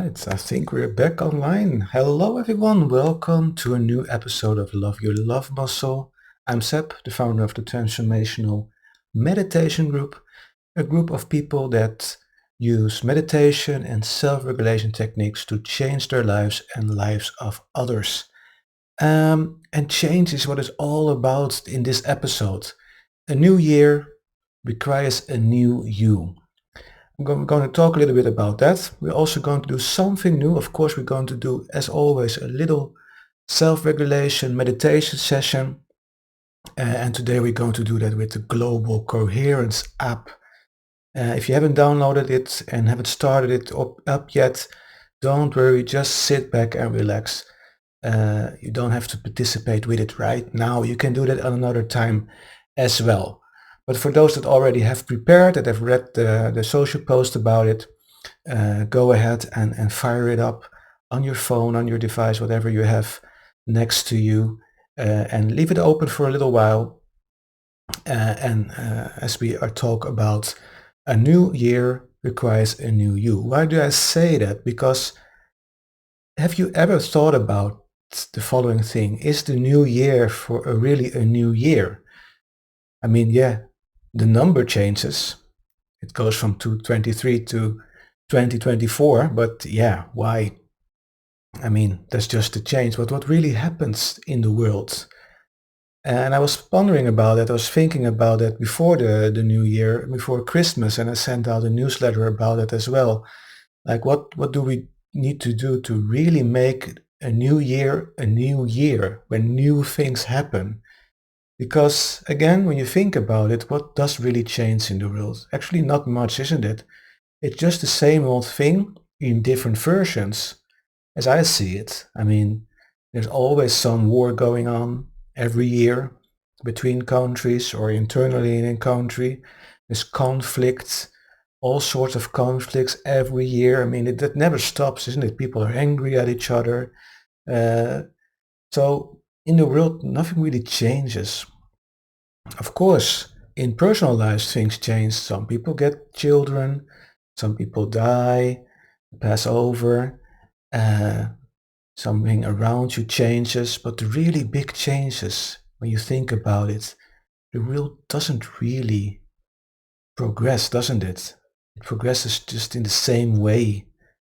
Right, I think we're back online. Hello, everyone. Welcome to a new episode of Love Your Love Muscle. I'm Seb, the founder of the Transformational Meditation Group, a group of people that use meditation and self-regulation techniques to change their lives and lives of others. And change is what it's all about in this episode. A new year requires a new you. I'm going to talk a little bit about that. We're also going to do something new. Of course, we're going to do, as always, a little self-regulation meditation session. And today we're going to do that with the Global Coherence app. If you haven't downloaded it and haven't started it up yet, don't worry, just sit back and relax. You don't have to participate with it right now. You can do that at another time as well. But for those that already have prepared, that have read the social post about it, go ahead and fire it up on your phone, on your device, whatever you have next to you, and leave it open for a little while. And as we are talk about a new year requires a new you. Why do I say that? Because have you ever thought about the following thing? Is the new year for really a new year? I mean, yeah, the number changes. It goes from 223 to 2024, but yeah, why? I mean, that's just a change. But what really happens in the world? And I was pondering about it. I was thinking about it before the new year, before Christmas, and I sent out a newsletter about it as well. Like, what do we need to do to really make a new year when new things happen? Because again, when you think about it, what does really change in the world? Actually, not much, isn't it? It's just the same old thing in different versions, as I see it. I mean, there's always some war going on every year between countries or internally in a country. There's conflicts, all sorts of conflicts every year. I mean, that never stops, isn't it? People are angry at each other. Uh, so in the world, nothing really changes. Of course, in personal lives, things change. Some people get children, some people die, pass over, uh, something around you changes, but the really big changes, when you think about it, the world doesn't really progress, doesn't it? It progresses just in the same way.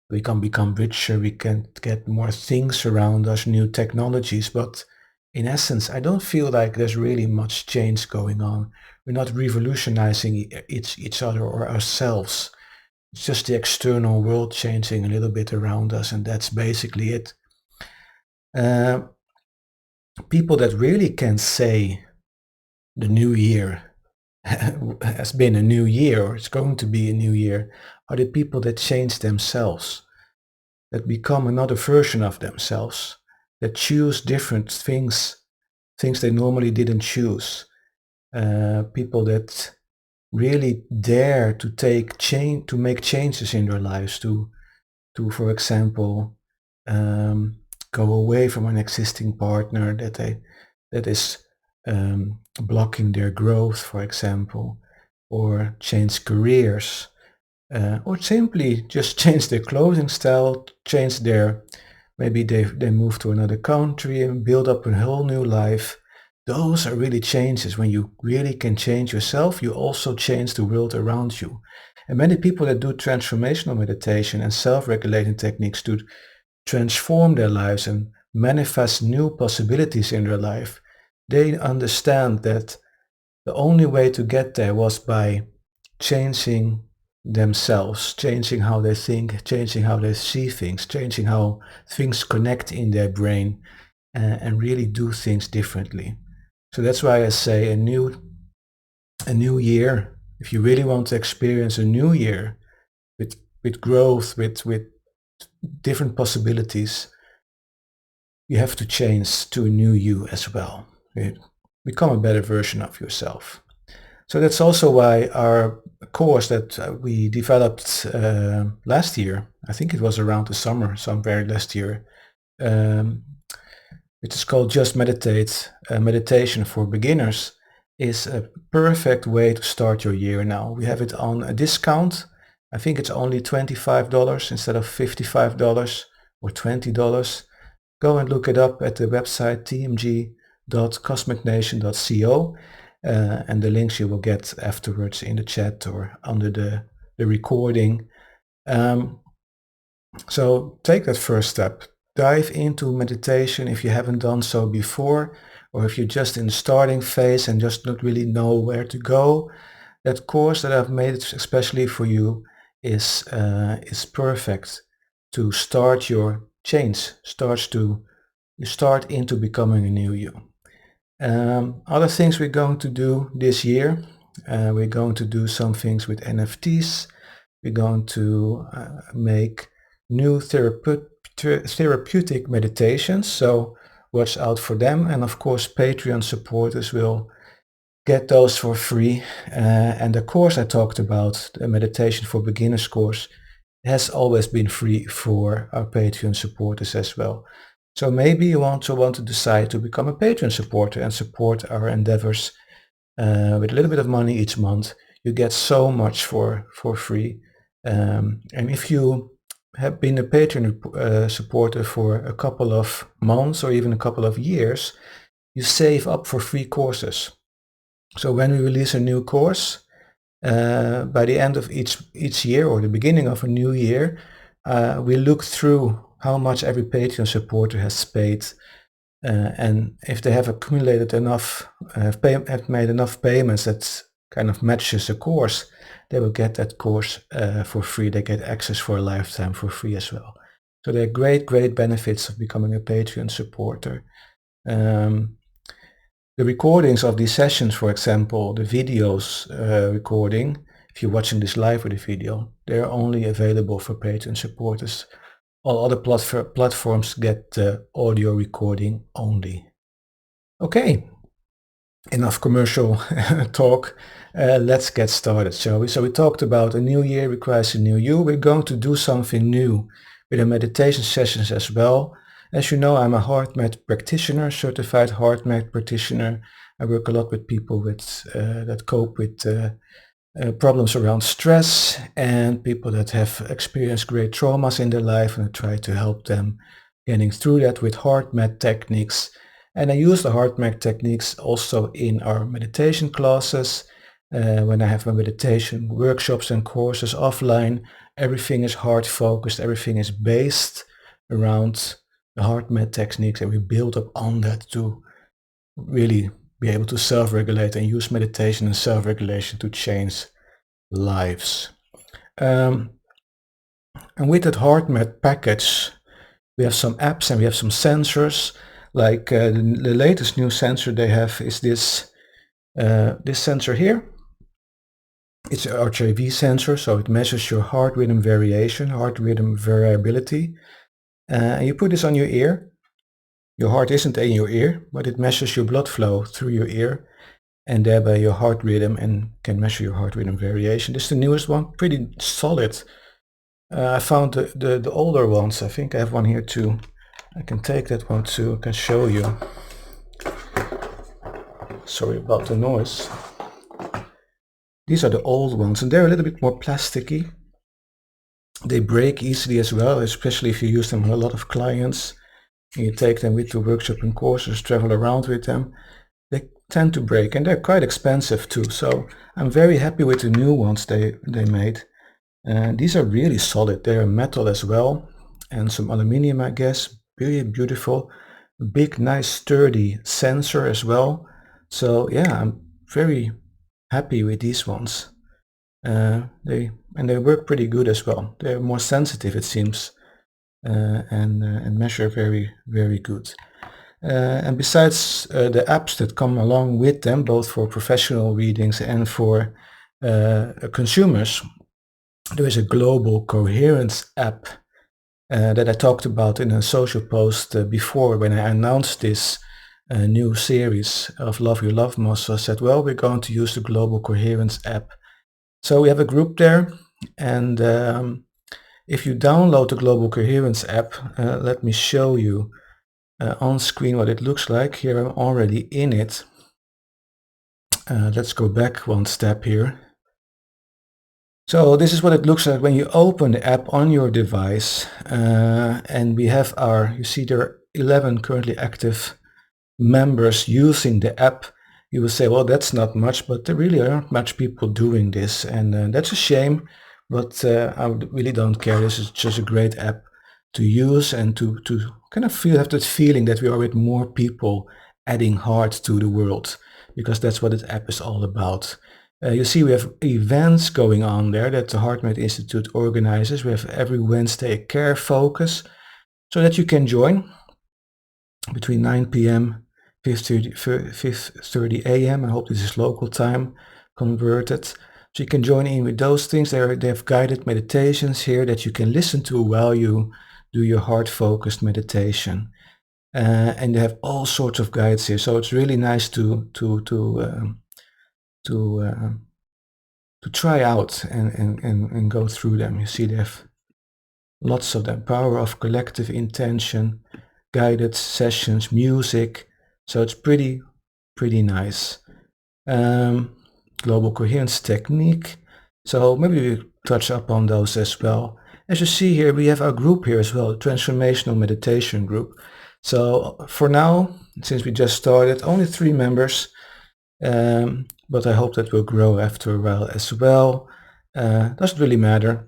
We can become richer, we can get more things around us, new technologies, but in essence, I don't feel like there's really much change going on. We're not revolutionizing each other or ourselves. It's just the external world changing a little bit around us, and that's basically it. Uh, People that really can say the new year has been a new year or it's going to be a new year are the people that change themselves, that become another version of themselves, that choose different things they normally didn't choose. People that really dare to to make changes in their lives, to for example, um, go away from an existing partner that is blocking their growth, for example, or change careers, or simply just change their clothing style, change their, maybe they move to another country and build up a whole new life. Those are really changes. When you really can change yourself, you also change the world around you. And many people that do transformational meditation and self-regulating techniques to transform their lives and manifest new possibilities in their life, they understand that the only way to get there was by changing themselves, changing how they think, changing how they see things, changing how things connect in their brain, and really do things differently. So that's why I say a new year. If you really want to experience a new year with growth, with different possibilities, you have to change to a new you as well. Become a better version of yourself. So that's also why our course that we developed last year, I think it was around the summer, somewhere last year, um, which is called Just Meditate, Meditation for Beginners, is a perfect way to start your year now. We have it on a discount. I think it's only $25 instead of $55 or $20. Go and look it up at the website tmg.cosmicnation.co, and the links you will get afterwards in the chat or under the recording. So take that first step. Dive into meditation if you haven't done so before, or if you're just in the starting phase and just not really know where to go. That course that I've made especially for you is perfect to start your change, you start into becoming a new you. Other things we're going to do this year, we're going to do some things with NFTs. We're going to make new therapeutic meditations, so watch out for them. And of course, Patreon supporters will get those for free. And the course I talked about, the Meditation for Beginners course, has always been free for our Patreon supporters as well. So maybe you also want to decide to become a Patreon supporter and support our endeavors with a little bit of money each month. You get so much for free. And if you have been a Patreon supporter for a couple of months or even a couple of years, you save up for free courses. So when we release a new course, by the end of each year or the beginning of a new year, we look through how much every Patreon supporter has paid, and if they have accumulated enough, have made enough payments that kind of matches a course, they will get that course for free. They get access for a lifetime for free as well. So there are great benefits of becoming a Patreon supporter. The recordings of these sessions, for example, the videos recording, if you're watching this live with a video, they're only available for Patreon supporters. All other platforms get audio recording only. Okay, enough commercial talk. Let's get started, shall we? So we talked about a new year requires a new you. We're going to do something new with the meditation sessions as well. As you know, I'm a HeartMath practitioner, certified HeartMath practitioner. I work a lot with people that cope with problems around stress and people that have experienced great traumas in their life, and I try to help them getting through that with HeartMath techniques. And I use the HeartMath techniques also in our meditation classes. When I have my meditation workshops and courses offline, everything is heart focused, everything is based around the HeartMath techniques, and we build up on that to really be able to self-regulate and use meditation and self-regulation to change lives. And with that HeartMath package, we have some apps and we have some sensors. Like the latest new sensor they have is this sensor here. It's an RGB sensor, so it measures your heart rhythm variation, heart rhythm variability. And you put this on your ear. Your heart isn't in your ear, but it measures your blood flow through your ear and thereby your heart rhythm, and can measure your heart rhythm variation. This is the newest one, pretty solid. I found the older ones. I think I have one here too. I can take that one too. I can show you. Sorry about the noise. These are the old ones, and they're a little bit more plasticky. They break easily as well, especially if you use them on a lot of clients. And you take them with the workshop and courses, travel around with them. They tend to break, and they're quite expensive too. So I'm very happy with the new ones they made. These are really solid. They're metal as well, and some aluminium, I guess. Really beautiful. Big, nice, sturdy sensor as well. So yeah, I'm very happy with these ones. They work pretty good as well. They're more sensitive, it seems, and measure very good. And besides the apps that come along with them, both for professional readings and for consumers, there is a global coherence app that I talked about in a social post before when I announced this new series of Love Your Love Muscle. I said, well, we're going to use the global coherence app. So we have a group there, and if you download the global coherence app, let me show you on screen what it looks like. Here I'm already in it. Let's go back one step here. So this is what it looks like when you open the app on your device, and we have you see there are 11 currently active members using the app. You will say, well, that's not much, but there really aren't much people doing this, and that's a shame, but really don't care. This is just a great app to use and to kind of have that feeling that we are with more people adding heart to the world, because that's what this app is all about. You see we have events going on there that the HeartMate Institute organizes. We have every Wednesday a care focus so that you can join between 9 p.m. 5:30 a.m. I hope this is local time converted. So you can join in with those things. They have guided meditations here that you can listen to while you do your heart-focused meditation. And they have all sorts of guides here. So it's really nice to try out and go through them. You see they have lots of them. Power of collective intention, guided sessions, music. So it's pretty nice. Global coherence technique. So maybe we touch upon those as well. As you see here, we have our group here as well, transformational meditation group. So for now, since we just started, only 3 members, but I hope that will grow after a while as well. Doesn't really matter.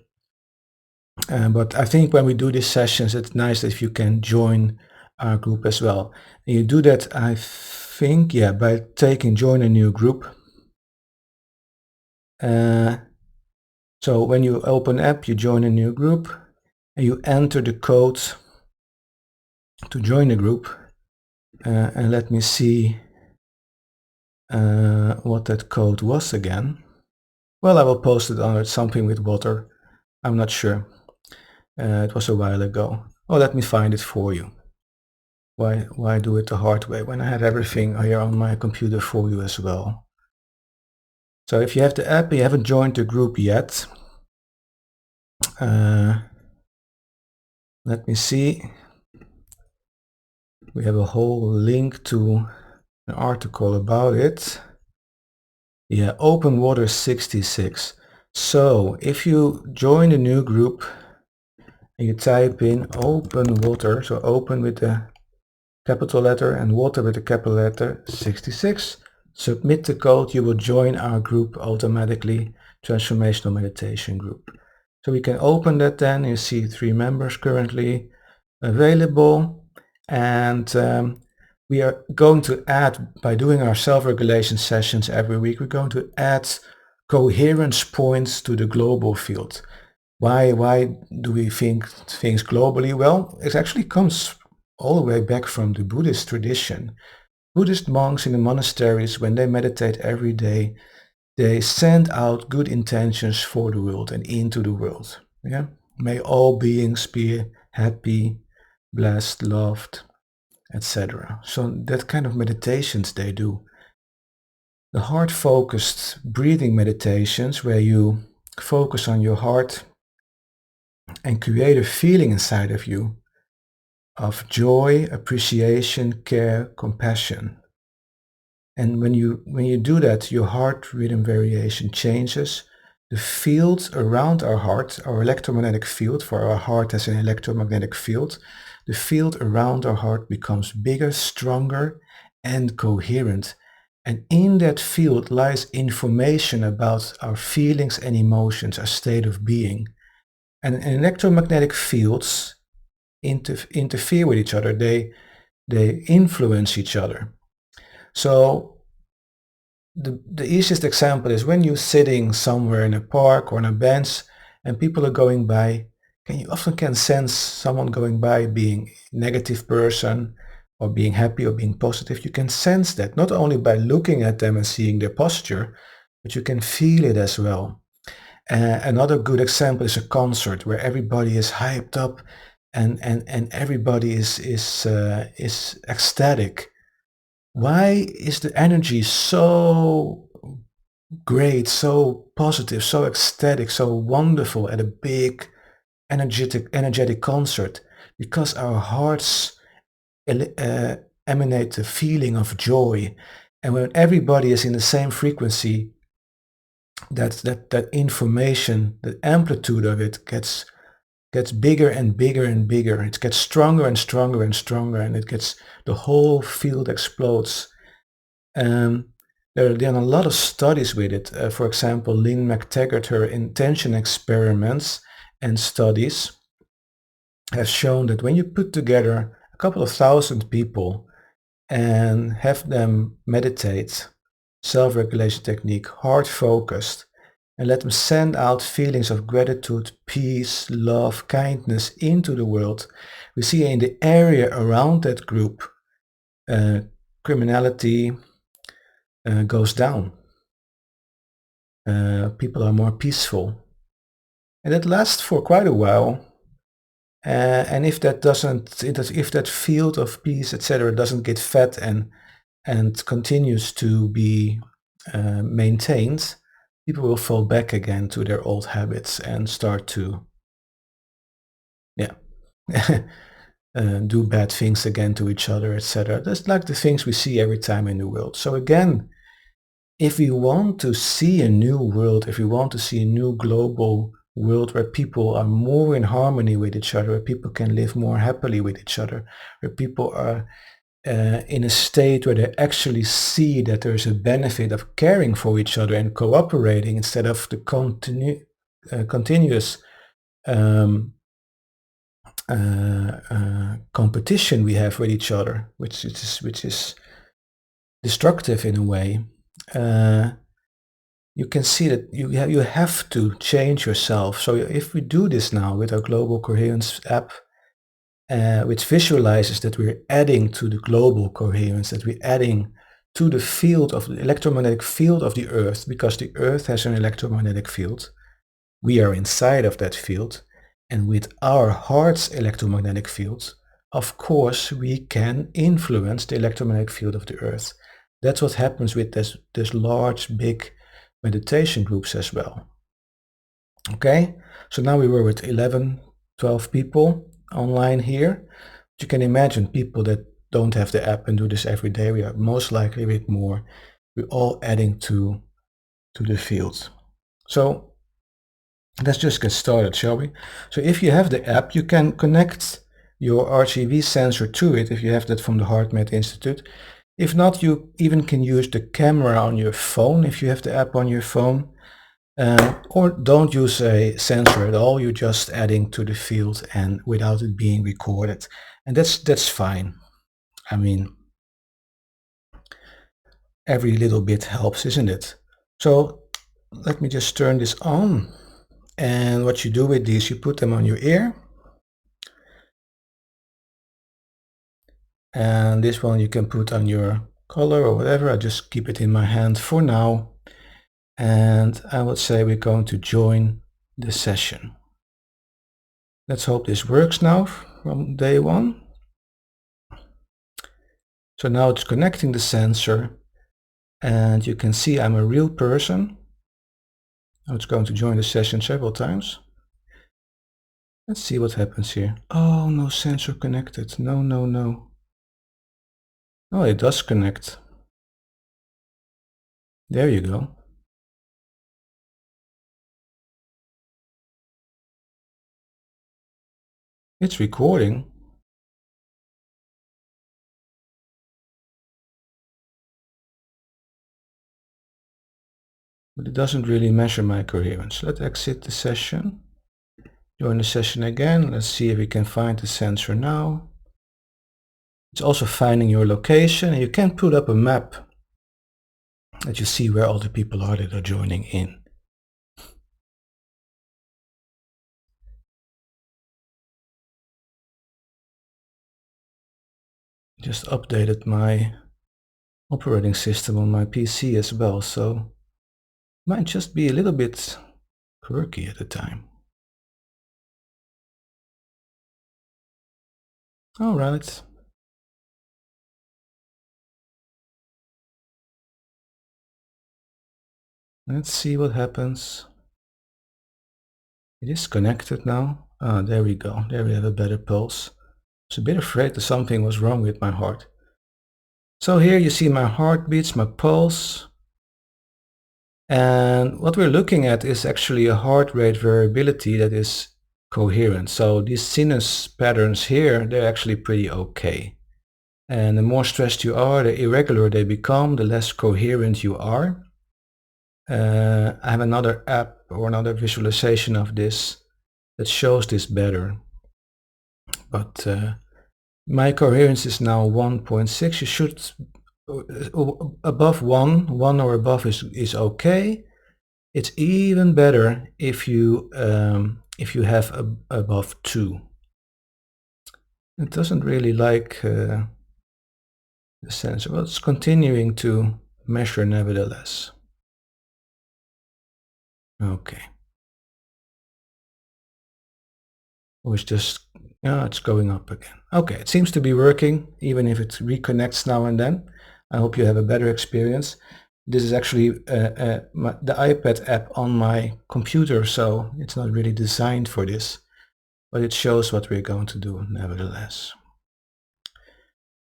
But I think when we do these sessions, it's nice if you can join our group as well. And you do that, I think, yeah, by join a new group. So when you open app, you join a new group and you enter the code to join the group. And let me see what that code was again. Well, I will post it under something with water. I'm not sure. It was a while ago. Oh, let me find it for you. Why do it the hard way when I have everything here on my computer for you as well? So if you have the app and you haven't joined the group yet, let me see. We have a whole link to an article about it. Yeah, Open Water 66. So if you join a new group and you type in Open Water, so open with the capital letter and water with the capital letter 66, submit the code, you will join our group automatically, Transformational Meditation Group. So we can open that then. You see 3 members currently available, and we are going to add, by doing our self-regulation sessions every week, we're going to add coherence points to the global field. Why do we think things globally? Well, it actually comes all the way back from the Buddhist tradition. Buddhist monks in the monasteries, when they meditate every day, they send out good intentions for the world and into the world. Yeah? May all beings be happy, blessed, loved, etc. So that kind of meditations they do. The heart-focused breathing meditations, where you focus on your heart and create a feeling inside of you of joy, appreciation, care, compassion. And when you do that, your heart rhythm variation changes. The field around our heart, our electromagnetic field, for our heart has an electromagnetic field, the field around our heart becomes bigger, stronger, and coherent. And in that field lies information about our feelings and emotions, our state of being. And electromagnetic fields interfere with each other. They influence each other. So the easiest example is when you're sitting somewhere in a park or on a bench and people are going by, you often can sense someone going by being a negative person or being happy or being positive. You can sense that not only by looking at them and seeing their posture, but you can feel it as well. Another good example is a concert where everybody is hyped up and everybody is ecstatic. Why is the energy so great, so positive, so ecstatic, so wonderful at a big energetic concert? Because our hearts emanate the feeling of joy, and when everybody is in the same frequency, that information, the amplitude of it gets bigger and bigger and bigger. It gets stronger and stronger and stronger, and the whole field explodes. Um, there have been a lot of studies with it. For example, Lynn McTaggart, her intention experiments and studies has shown that when you put together a couple of thousand people and have them meditate, self-regulation technique, heart focused, and let them send out feelings of gratitude, peace, love, kindness into the world, we see in the area around that group, uh, criminality goes down. People are more peaceful. And that lasts for quite a while. And if that doesn't, if that field of peace, etc., doesn't get fed and continues to be maintained, people will fall back again to their old habits and start to, yeah, do bad things again to each other, etc. That's like the things we see every time in the world. So again, if we want to see a new world, if we want to see a new global world where people are more in harmony with each other, where people can live more happily with each other, where people are in a state where they actually see that there's a benefit of caring for each other and cooperating instead of the continuous competition we have with each other, which is destructive in a way. You can see that you have to change yourself. So if we do this now with our Global Coherence app, which visualizes that we're adding to the global coherence, that we're adding to the field of the electromagnetic field of the Earth, because the Earth has an electromagnetic field. We are inside of that field, and with our heart's electromagnetic field, of course, we can influence the electromagnetic field of the Earth. That's what happens with this large, big meditation groups as well. Okay, so now we were with 11, 12 people online here. But you can imagine people that don't have the app and do this every day. We are most likely with more. We're all adding to the field. So let's just get started, shall we? So if you have the app, you can connect your RGB sensor to it if you have that from the HeartMath Institute. If not, you even can use the camera on your phone if you have the app on your phone. Or don't use a sensor at all, you're just adding to the field and without it being recorded. And that's fine. I mean, every little bit helps, isn't it? So let me just turn this on. And what you do with these, you put them on your ear. And this one you can put on your collar or whatever. I just keep it in my hand for now. And I would say we're going to join the session. Let's hope this works now from day one. So now it's connecting the sensor, and you can see I'm a real person. Now it's going to join the session several times. Let's see what happens here. Oh, no sensor connected. No, no, no. Oh, it does connect. There you go. It's recording. But it doesn't really measure my coherence. Let's exit the session. Join the session again. Let's see if we can find the sensor now. It's also finding your location, and you can put up a map that you see where all the people are that are joining in. Just updated my operating system on my PC as well, so it might just be a little bit quirky at the time. All right. Let's see what happens. It is connected now. Ah, there we go. There we have a better pulse. I was a bit afraid that something was wrong with my heart. So here you see my heartbeats, my pulse. And what we're looking at is actually a heart rate variability that is coherent. So these sinus patterns here, they're actually pretty okay. And the more stressed you are, the irregular they become, the less coherent you are. I have another app or another visualization of this that shows this better. But my coherence is now 1.6. You should above 1, 1 or above is okay. It's even better if you have above 2. It doesn't really like the sensor, but it's continuing to measure nevertheless. Okay. Oh, it's just, yeah, it's going up again. Okay, it seems to be working, even if it reconnects now and then. I hope you have a better experience. This is actually the iPad app on my computer, so it's not really designed for this, but it shows what we're going to do nevertheless.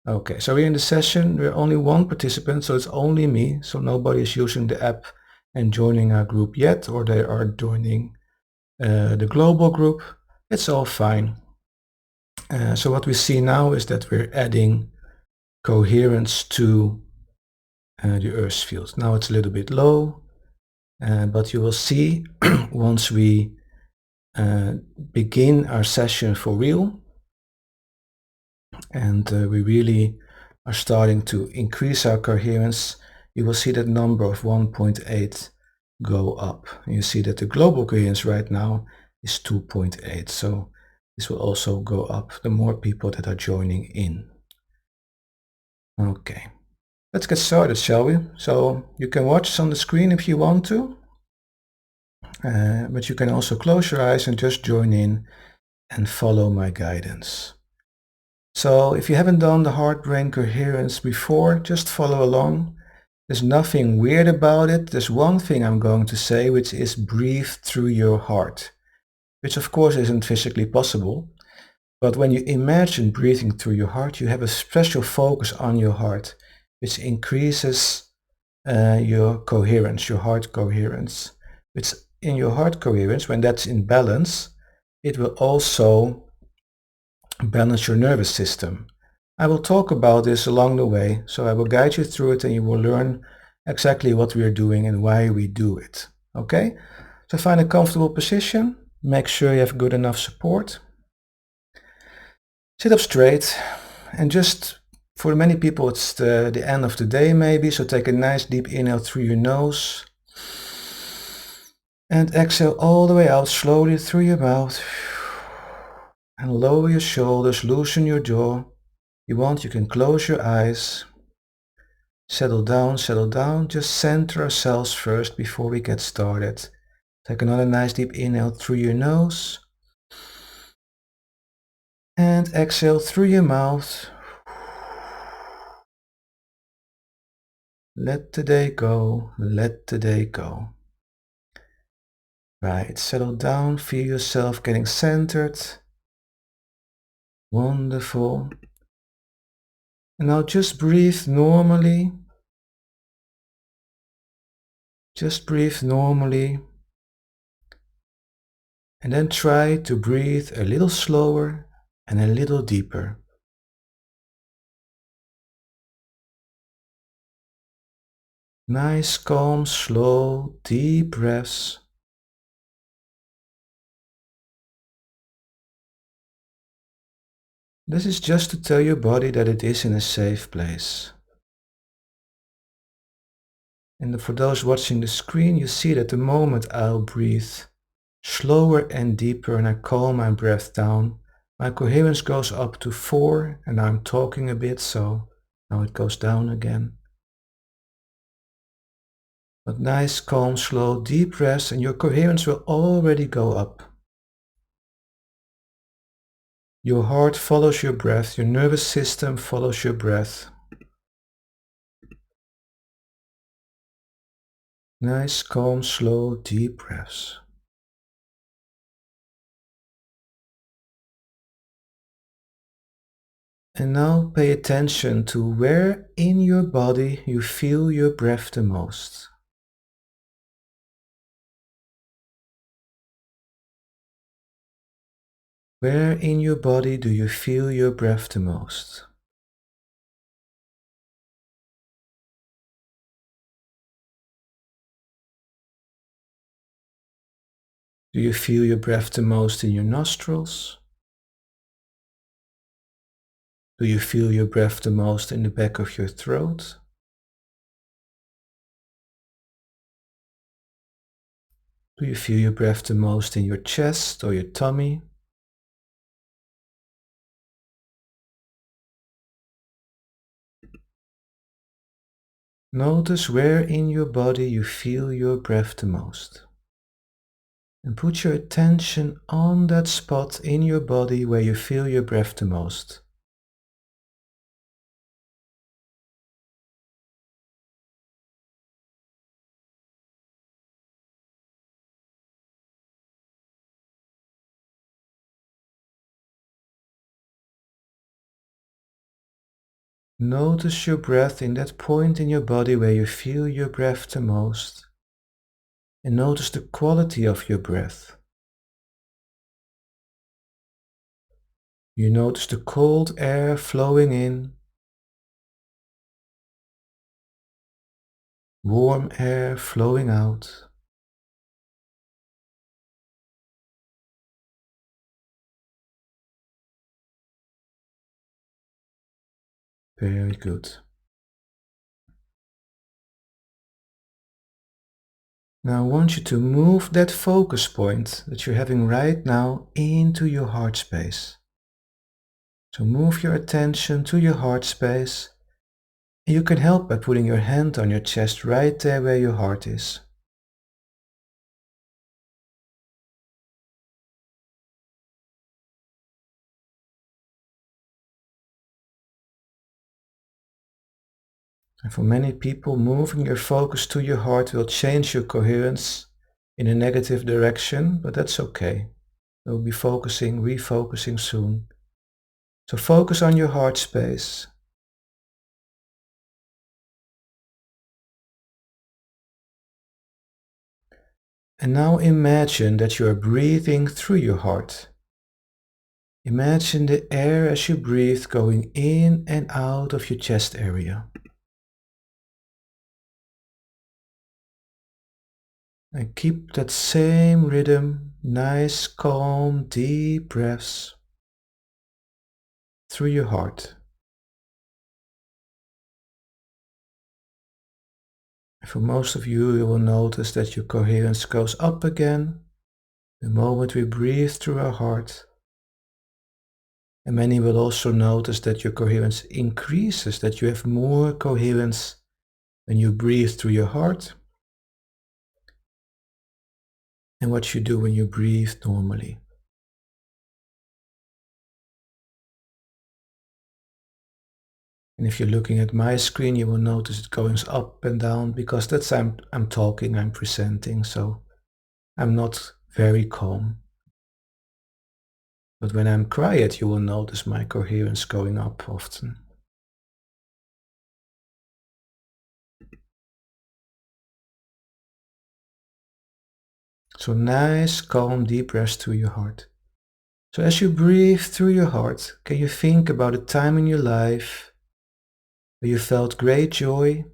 Okay, so we're in the session. We're only one participant, so it's only me. So nobody is using the app and joining our group yet, or they are joining the global group. It's all fine. So what we see now is that we're adding coherence to the Earth's field. Now it's a little bit low, but you will see once we begin our session for real, and we really are starting to increase our coherence, you will see that number of 1.8 go up. And you see that the global coherence right now is 2.8. So this will also go up the more people that are joining in. Okay, let's get started, shall we? So you can watch on the screen if you want to, but you can also close your eyes and just join in and follow my guidance. So if you haven't done the heart-brain coherence before, just follow along. There's nothing weird about it. There's one thing I'm going to say, which is breathe through your heart, which of course isn't physically possible. But when you imagine breathing through your heart, you have a special focus on your heart, which increases your coherence, your heart coherence. Which in your heart coherence, when that's in balance, it will also balance your nervous system. I will talk about this along the way, so I will guide you through it and you will learn exactly what we are doing and why we do it. Okay? So find a comfortable position. Make sure you have good enough support. Sit up straight and just, for many people it's the end of the day maybe, so take a nice deep inhale through your nose and exhale all the way out slowly through your mouth. And lower your shoulders, loosen your jaw. You can close your eyes. Settle down, settle down. Just center ourselves first before we get started. Take another nice deep inhale through your nose. And exhale through your mouth. Let the day go, let the day go. Right, settle down, feel yourself getting centered. Wonderful. And now just breathe normally. Just breathe normally. And then try to breathe a little slower and a little deeper. Nice, calm, slow, deep breaths. This is just to tell your body that it is in a safe place. And for those watching the screen, you see that the moment I'll breathe slower and deeper and I calm my breath down, my coherence goes up to 4 and I'm talking a bit, so now it goes down again. But nice, calm, slow, deep breaths and your coherence will already go up. Your heart follows your breath, your nervous system follows your breath. Nice, calm, slow, deep breaths. And now pay attention to where in your body you feel your breath the most. Where in your body do you feel your breath the most? Do you feel your breath the most in your nostrils? Do you feel your breath the most in the back of your throat? Do you feel your breath the most in your chest or your tummy? Notice where in your body you feel your breath the most. And put your attention on that spot in your body where you feel your breath the most. Notice your breath in that point in your body where you feel your breath the most. And notice the quality of your breath. You notice the cold air flowing in, warm air flowing out. Very good. Now I want you to move that focus point that you're having right now into your heart space. So move your attention to your heart space. And you can help by putting your hand on your chest right there where your heart is. And for many people, moving your focus to your heart will change your coherence in a negative direction, but that's okay. We'll be refocusing soon. So focus on your heart space. And now imagine that you are breathing through your heart. Imagine the air as you breathe going in and out of your chest area. And keep that same rhythm, nice, calm, deep breaths through your heart. And for most of you, you will notice that your coherence goes up again the moment we breathe through our heart. And many will also notice that your coherence increases, that you have more coherence when you breathe through your heart and what you do when you breathe normally. And if you're looking at my screen, you will notice it going up and down because that's I'm talking, I'm presenting, so I'm not very calm. But when I'm quiet, you will notice my coherence going up often. So nice, calm, deep breaths through your heart. So as you breathe through your heart, can you think about a time in your life where you felt great joy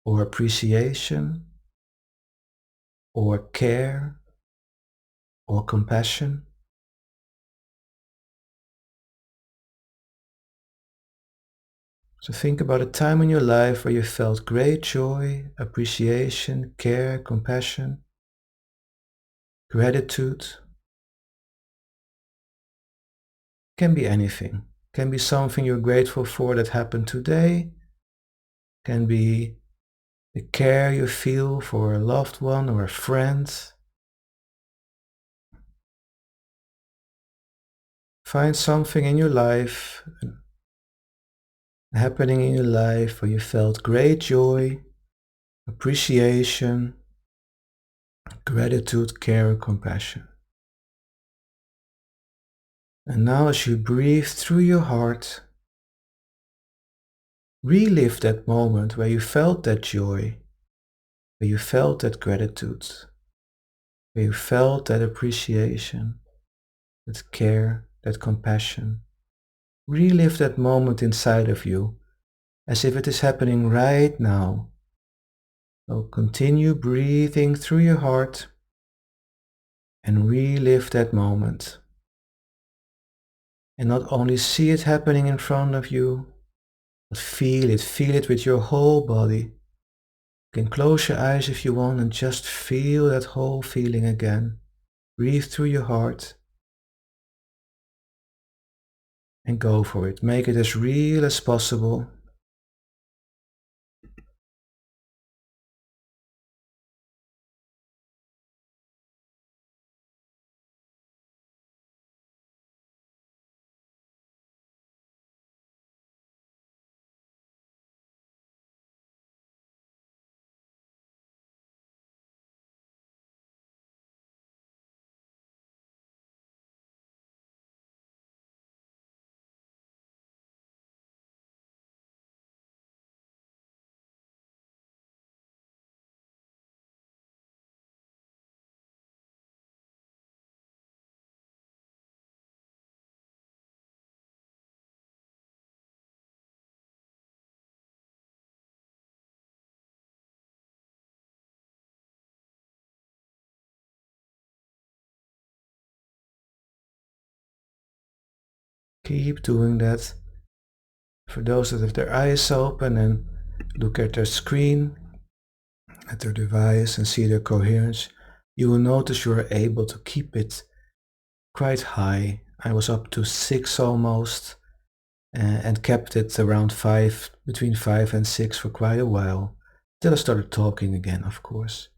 or appreciation or care or compassion? So think about a time in your life where you felt great joy, appreciation, care, compassion, gratitude. Can be anything. Can be something you're grateful for that happened today. Can be the care you feel for a loved one or a friend. Find something in your life, happening in your life where you felt great joy, appreciation, gratitude, care, and compassion. And now as you breathe through your heart, relive that moment where you felt that joy, where you felt that gratitude, where you felt that appreciation, that care, that compassion. Relive that moment inside of you as if it is happening right now. So continue breathing through your heart and relive that moment. And not only see it happening in front of you, but feel it with your whole body. You can close your eyes if you want and just feel that whole feeling again. Breathe through your heart and go for it. Make it as real as possible. Keep doing that. For those that have their eyes open and look at their screen, at their device and see their coherence, you will notice you are able to keep it quite high. I was up to 6 almost and kept it around 5, between 5 and 6 for quite a while. Till I started talking again, of course.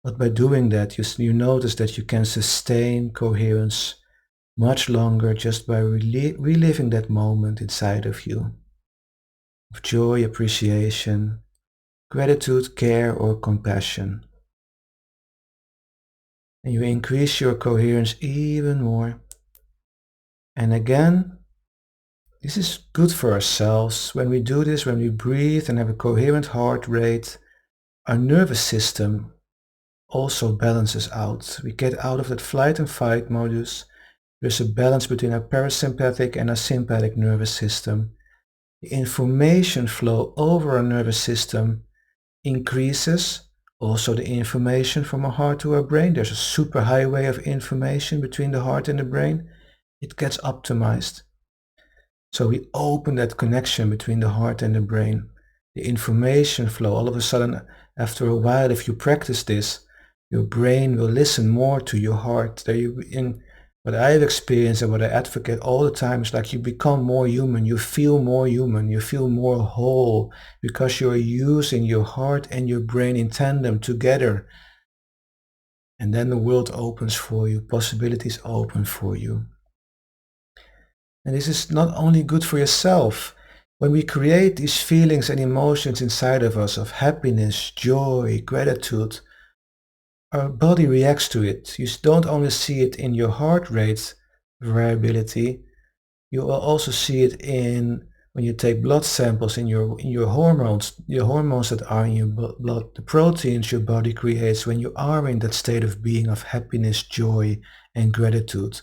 But by doing that, you notice that you can sustain coherence much longer just by reliving that moment inside of you of joy, appreciation, gratitude, care, or compassion. And you increase your coherence even more. And again, this is good for ourselves. When we do this, when we breathe and have a coherent heart rate, our nervous system also balances out. We get out of that flight and fight modus. There's a balance between our parasympathetic and our sympathetic nervous system. The information flow over our nervous system increases. Also the information from our heart to our brain. There's a superhighway of information between the heart and the brain. It gets optimized. So we open that connection between the heart and the brain. The information flow, all of a sudden, after a while, if you practice this, your brain will listen more to your heart. What I've experienced and what I advocate all the time is like you become more human, you feel more whole because you're using your heart and your brain in tandem together. And then the world opens for you, possibilities open for you. And this is not only good for yourself. When we create these feelings and emotions inside of us of happiness, joy, gratitude, our body reacts to it. You don't only see it in your heart rate variability, you will also see it in when you take blood samples in your hormones, that are in your blood, the proteins your body creates when you are in that state of being of happiness, joy, and gratitude.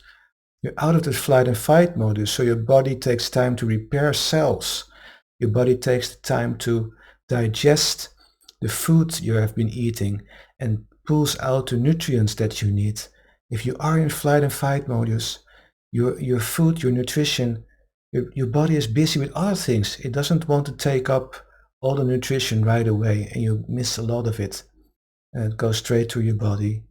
You're out of the flight and fight modus, so your body takes time to repair cells. Your body takes the time to digest the food you have been eating and pulls out the nutrients that you need. If you are in flight and fight modus, your food, your nutrition, your body is busy with other things. It doesn't want to take up all the nutrition right away, and you miss a lot of it. And it goes straight to your body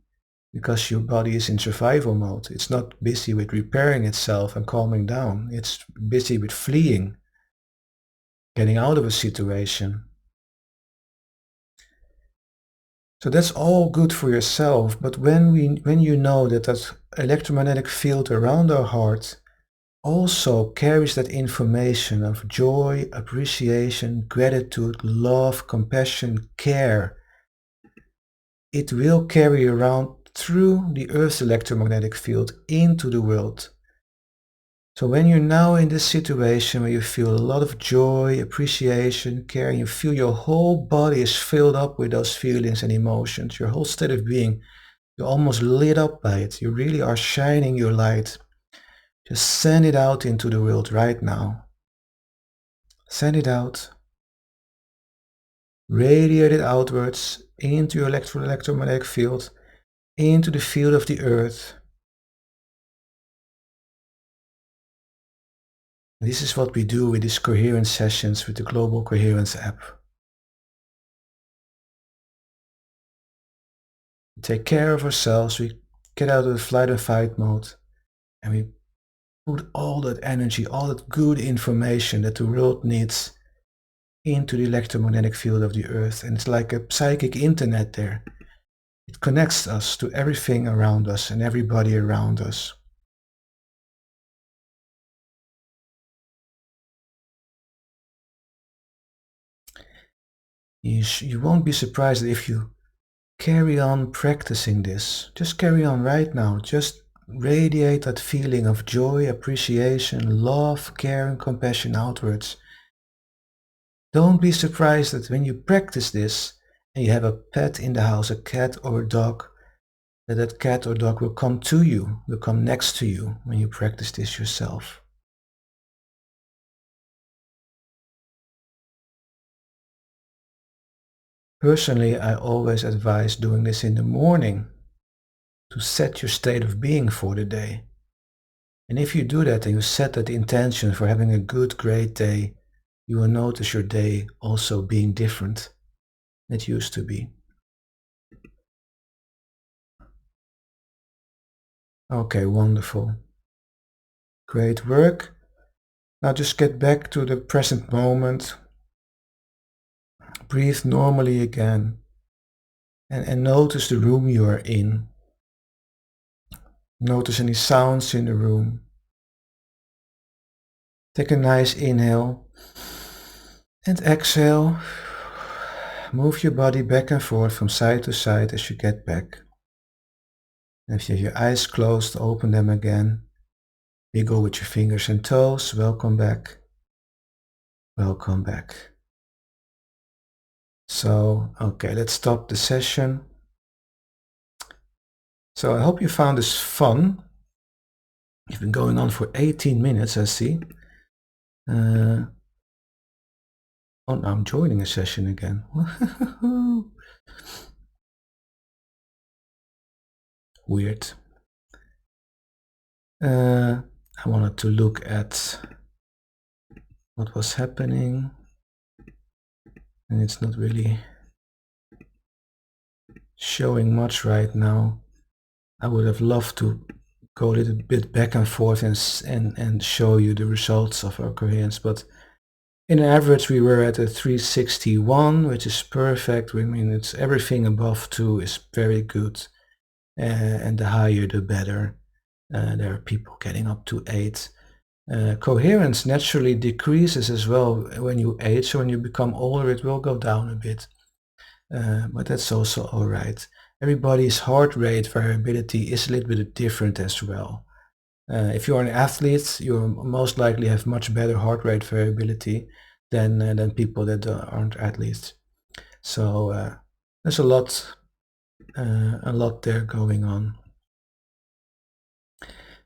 because your body is in survival mode. It's not busy with repairing itself and calming down. It's busy with fleeing, getting out of a situation. So that's all good for yourself, but when you know that that electromagnetic field around our heart also carries that information of joy, appreciation, gratitude, love, compassion, care, it will carry around through the Earth's electromagnetic field into the world. So when you're now in this situation where you feel a lot of joy, appreciation, care, and you feel your whole body is filled up with those feelings and emotions, your whole state of being You're almost lit up by it. You really are shining your light. Just send it out into the world right now. Send it out. Radiate it outwards into your electromagnetic field, into the field of the earth. This is what we do with these coherence sessions with the Global Coherence app. We take care of ourselves, we get out of the flight or fight mode, and we put all that energy, all that good information that the world needs into the electromagnetic field of the earth. And it's like a psychic internet there. It connects us to everything around us and everybody around us. You won't be surprised if you carry on practicing this. Just carry on right now. Just radiate that feeling of joy, appreciation, love, care, and compassion outwards. Don't be surprised that when you practice this and you have a pet in the house, a cat or a dog, that cat or dog will come to you, will come next to you when you practice this yourself. Personally, I always advise doing this in the morning to set your state of being for the day. And if you do that and you set that intention for having a good, great day, you will notice your day also being different than it used to be. Okay, wonderful. Great work. Now just get back to the present moment. Breathe normally again. And notice the room you are in. Notice any sounds in the room. Take a nice inhale and exhale. Move your body back and forth from side to side as you get back. And if you have your eyes closed, open them again. Wiggle with your fingers and toes. Welcome back. Welcome back. So, okay, let's stop the session. So I hope you found this fun. You've been going on for 18 minutes, I see. Oh, now I'm joining a session again. Weird. I wanted to look at what was happening, and it's not really showing much right now. I would have loved to go a little bit back and forth and show you the results of our coherence, but in average we were at a 361, which is perfect. I mean, it's everything above 2 is very good, and the higher the better. There are people getting up to 8. Coherence naturally decreases as well when you age, so when you become older it will go down a bit, but that's also alright. Everybody's heart rate variability is a little bit different as well. If you're an athlete, you most likely have much better heart rate variability than people that aren't athletes. So there's a lot there going on.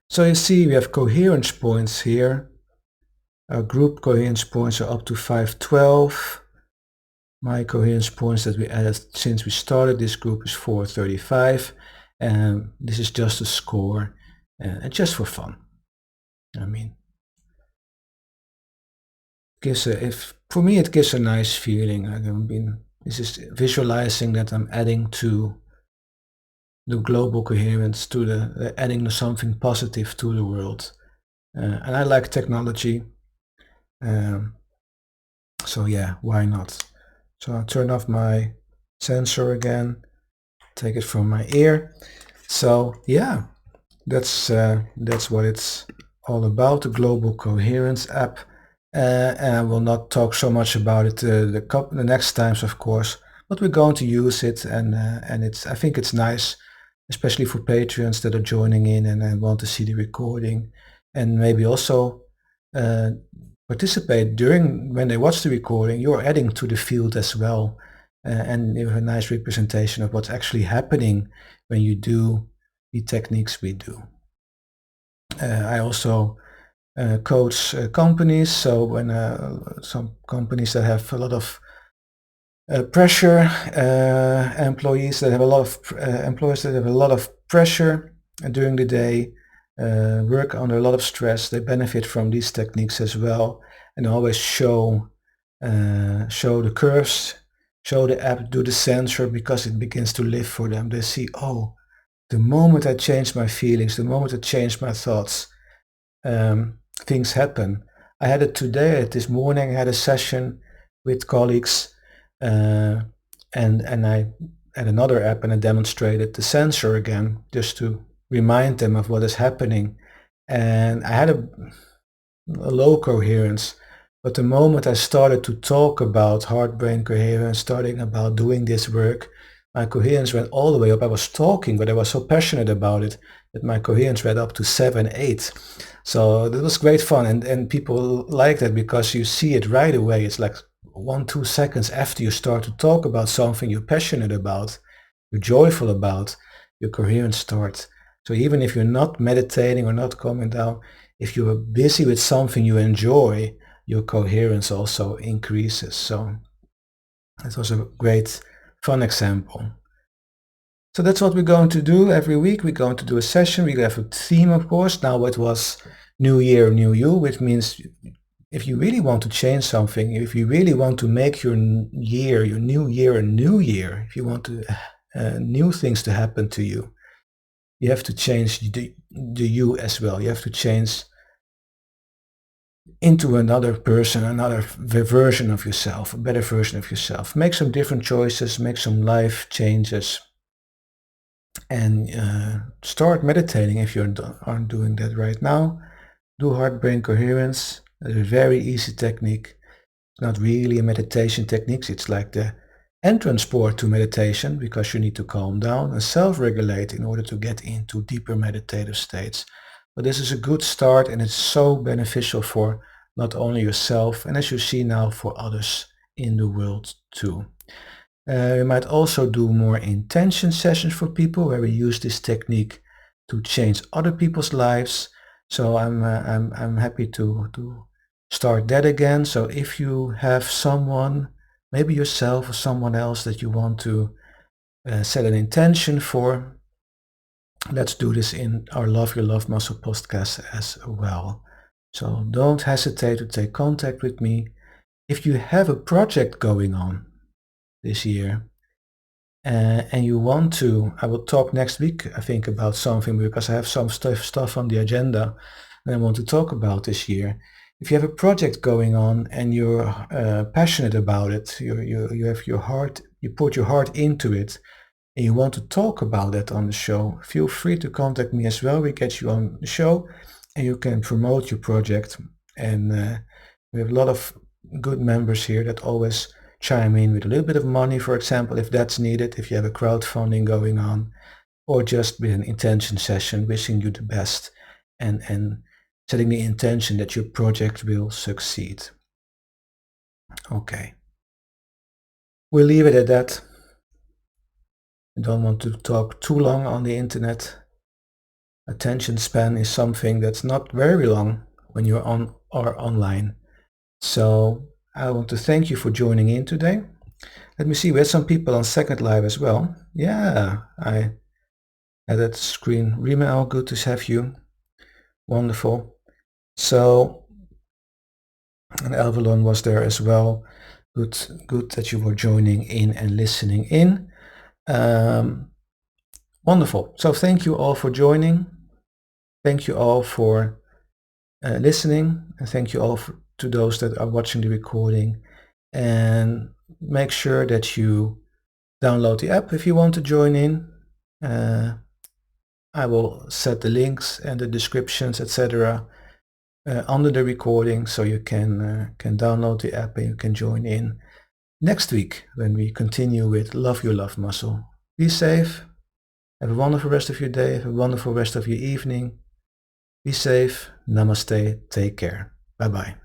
So you see we have coherence points here. Our group coherence points are up to 512. My coherence points that we added since we started this group is 435. And this is just a score, and just for fun. I mean, for me it gives a nice feeling. This is visualizing that I'm adding to the global coherence, to the adding something positive to the world. And I like technology. So yeah, why not? So I'll turn off my sensor again, take it from my ear. So yeah, that's what it's all about, the Global Coherence app. And I will not talk so much about it the next times, of course, but we're going to use it, and I think it's nice, especially for Patreons that are joining in and want to see the recording, and maybe also participate during when they watch the recording. You're adding to the field as well, and you have a nice representation of what's actually happening when you do the techniques we do. I also coach companies. So when some companies that have a lot of pressure, employees that have a lot of employees that have a lot of pressure during the day, work under a lot of stress, they benefit from these techniques as well, and always show the curves, show the app, do the sensor, because it begins to live for them. They see, oh, the moment I change my feelings, the moment I change my thoughts, things happen. I had it today, this morning, I had a session with colleagues, and I had another app and I demonstrated the sensor again, just to remind them of what is happening. And I had a low coherence, but the moment I started to talk about heart-brain coherence, starting about doing this work, my coherence went all the way up. I was talking, but I was so passionate about it that my coherence went up to 7, 8. So it was great fun, and people like that because you see it right away. It's like 1, 2 seconds after you start to talk about something you're passionate about, you're joyful about, your coherence starts. So even if you're not meditating or not calming down, if you're busy with something you enjoy, your coherence also increases. So that was a great fun example. So that's what we're going to do every week. We're going to do a session. We have a theme, of course. Now it was New Year, New You, which means if you really want to change something, if you really want to make your year, your new year, a new year, if you want to new things to happen to you, you have to change the you as well. You have to change into another person, another version of yourself, a better version of yourself. Make some different choices, make some life changes, and start meditating if you aren't doing that right now. Do heart-brain coherence. It's a very easy technique. It's not really a meditation technique. It's like the entrance port to meditation, because you need to calm down and self-regulate in order to get into deeper meditative states. But this is a good start, and it's so beneficial for not only yourself, and as you see now, for others in the world too. We might also do more intention sessions for people where we use this technique to change other people's lives. So I'm happy to start that again. So if you have someone, maybe yourself or someone else, that you want to set an intention for, let's do this in our Love Your Love Muscle podcast as well. So don't hesitate to take contact with me. If you have a project going on this year, and you want to, I will talk next week, I think, about something, because I have some stuff on the agenda that I want to talk about this year. If you have a project going on and you're passionate about it, you have your heart, you put your heart into it, and you want to talk about it on the show, feel free to contact me as well. We get you on the show and you can promote your project. And we have a lot of good members here that always chime in with a little bit of money, for example, if that's needed, if you have a crowdfunding going on, or just with an intention session, wishing you the best and setting the intention that your project will succeed. Okay. We'll leave it at that. I don't want to talk too long on the internet. Attention span is something that's not very long when you're on or online. So I want to thank you for joining in today. Let me see, we had some people on Second Live as well. Yeah, I had that screen. Rima, good to have you. Wonderful. So, and Elvalon was there as well. Good that you were joining in and listening in. Wonderful. So thank you all for joining. Thank you all for listening. And thank you all to those that are watching the recording. And make sure that you download the app if you want to join in. I will set the links and the descriptions, etc. Under the recording, so you can download the app and you can join in next week when we continue with Love Your Love Muscle. Be safe. Have a wonderful rest of your day. Have a wonderful rest of your evening. Be safe. Namaste. Take care. Bye-bye.